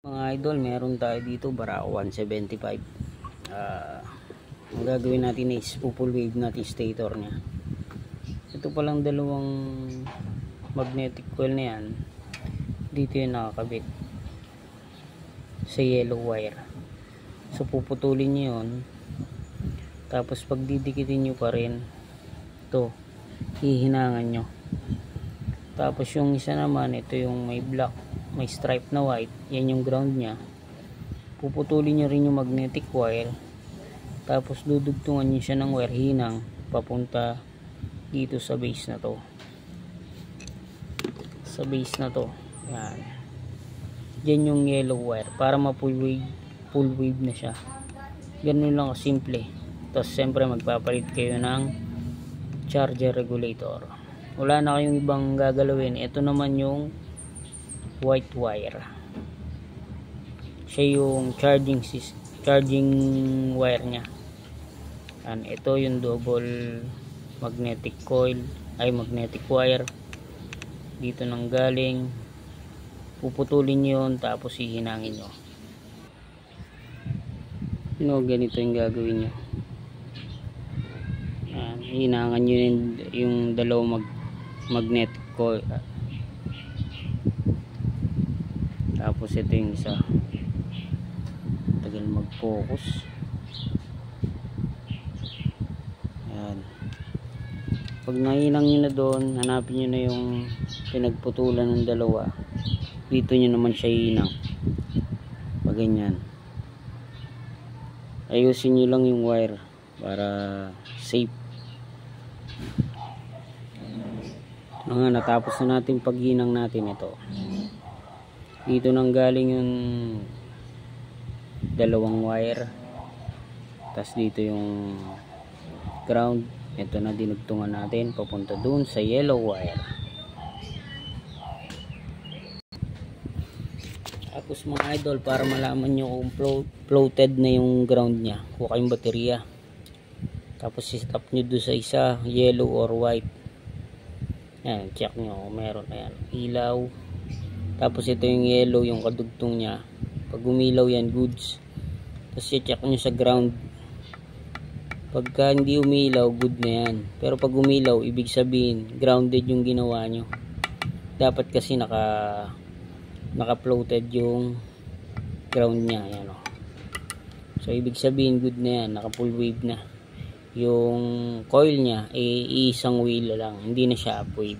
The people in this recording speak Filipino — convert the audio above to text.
Mga idol, meron tayo dito Barao 175. Ang gagawin natin is full wave natin stator nya. Ito palang dalawang magnetic coil na yan, dito yung nakakabit sa yellow wire. So puputulin nyo yun, tapos pag didikitin nyo pa rin ito, hihinangan nyo. Tapos yung isa naman, ito yung may black, may stripe na white, yan yung ground nya. Puputulin nyo rin yung magnetic wire, tapos dudugtungan nyo siya ng wire hinang papunta dito sa base na to, sa base na to. Yan, dyan yung yellow wire para ma-full wave na siya. Ganun lang kasimple. Tapos siyempre magpapalit kayo ng charger regulator. Wala na kayong ibang gagalawin. Ito naman yung white wire, siya yung charging wire nya. And ito yung double magnetic coil, ay magnetic wire, dito nang galing. Puputulin nyo yun, tapos hihinangin nyo. Ganito yung gagawin nyo. Hinangan nyo yung dalawang magnetic coil, tapos ito yung isa. Tagal mag-focus. Ayan. Pag nahinang nyo na doon, hanapin nyo na yung pinagputulan ng dalawa. Dito nyo naman siya hinang. Pag ganyan, ayusin nyo lang yung wire para safe. Natapos na natin paghinang natin ito. Dito nang galing yung dalawang wire, tas dito yung ground. Ito na dinugtungan natin papunta dun sa yellow wire. Tapos mga idol, para malaman nyo kung floated na yung ground nya, kuha kayong baterya, tapos i-stop nyo doon sa isa, yellow or white. Ayan, check nyo kung meron. Ayan, ilaw. Tapos ito yung yellow, yung kadugtong nya. Pag umilaw yan, goods. Tapos i-check nyo sa ground. Pagka hindi umilaw, good na yan. Pero pag umilaw, ibig sabihin grounded yung ginawa nyo. Dapat kasi naka-floated yung ground nya. Ayan, o. So ibig sabihin good na yan, naka-full wave na. Yung coil nya isang wheel lang, hindi na siya up wave.